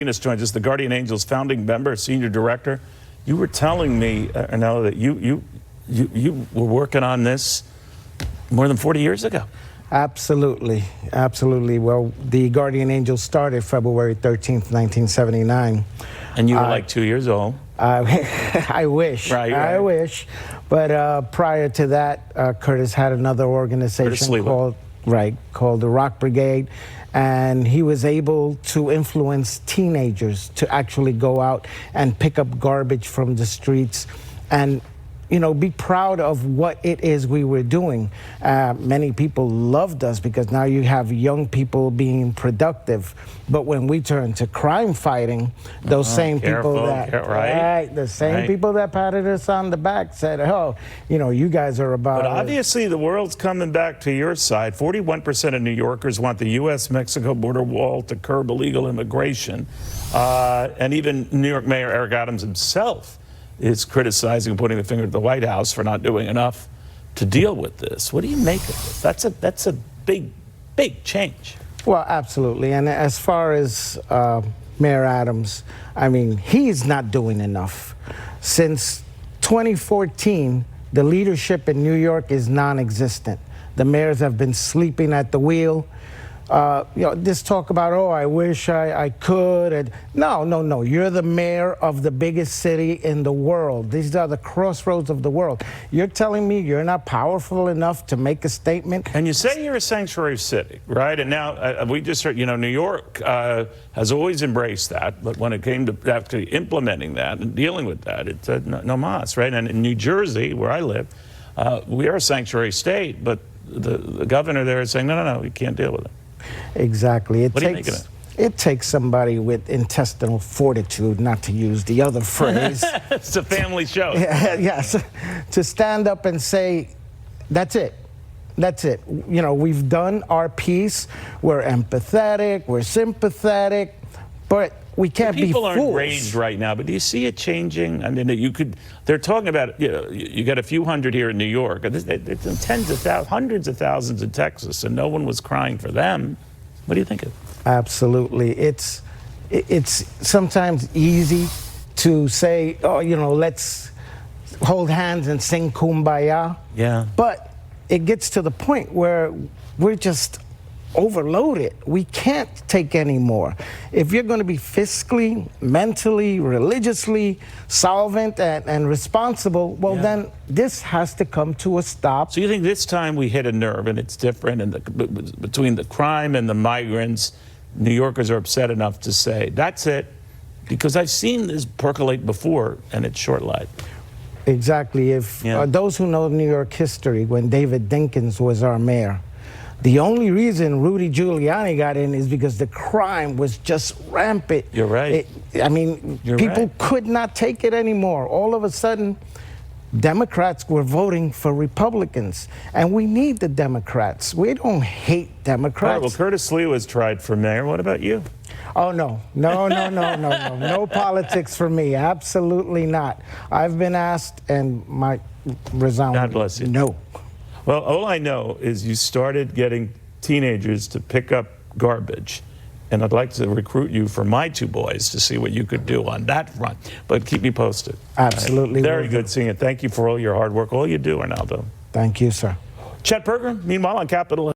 Salinas joins us, the Guardian Angels founding member, senior director. You were telling me, Arnella, that you were working on this more than 40 years ago. Absolutely, absolutely. Well, the Guardian Angels started February 13th, 1979. And you were like 2 years old. I wish. Right. I wish. But prior to that, Curtis had another organization called the Rock Brigade. And he was able to influence teenagers to actually go out and pick up garbage from the streets and, you know, be proud of what it is we were doing. Many people loved us because now you have young people being productive. But when we turn to crime fighting, those same people people that patted us on the back said, oh, you know, you guys are about... But obviously the world's coming back to your side. 41% of New Yorkers want the U.S.-Mexico border wall to curb illegal immigration. And even New York Mayor Eric Adams himself is criticizing and pointing the finger at the White House for not doing enough to deal with this. What do you make of this? That's a big change. Well, absolutely. And as far as Mayor Adams, I mean, he's not doing enough. Since 2014, the leadership in New York is non-existent. The mayors have been sleeping at the wheel. You know, this talk about, oh, I wish I could. And no. You're the mayor of the biggest city in the world. These are the crossroads of the world. You're telling me you're not powerful enough to make a statement? And you say you're a sanctuary city, right? And now we just heard, you know, New York has always embraced that. But when it came to actually implementing that and dealing with that, it said no mas, right? And in New Jersey, where I live, we are a sanctuary state. But the governor there is saying, no, we can't deal with it. Exactly. What do you make of it? It takes somebody with intestinal fortitude, not to use the other phrase. It's a family show. Yes. To stand up and say, that's it. That's it. You know, we've done our piece. We're empathetic. We're sympathetic. But we can't be fools. People are enraged right now, but do you see it changing? I mean, they're talking about, you know, you got a few hundred here in New York. There's tens of thousands, hundreds of thousands in Texas, and no one was crying for them. What do you think of it? Absolutely. It's sometimes easy to say, oh, you know, let's hold hands and sing Kumbaya. Yeah. But it gets to the point where we're just overloaded. We can't take any more. If you're going to be fiscally, mentally, religiously solvent and responsible, well, then this has to come to a stop. So you think this time we hit a nerve and it's different, and between the crime and the migrants, New Yorkers are upset enough to say, that's it? Because I've seen this percolate before and it's short-lived. Exactly. If those who know New York history, when David Dinkins was our mayor, the only reason Rudy Giuliani got in is because the crime was just rampant. You're right. People could not take it anymore. All of a sudden, Democrats were voting for Republicans. And we need the Democrats. We don't hate Democrats. All right, well, Curtis Lee was tried for mayor. What about you? Oh, no. No politics for me. Absolutely not. I've been asked, and my resounding God bless you. No. Well, all I know is you started getting teenagers to pick up garbage, and I'd like to recruit you for my two boys to see what you could do on that front. But keep me posted. Absolutely. Very good seeing you. Thank you for all your hard work, all you do, Arnaldo. Thank you, sir. Chet Pergram, meanwhile, on Capitol.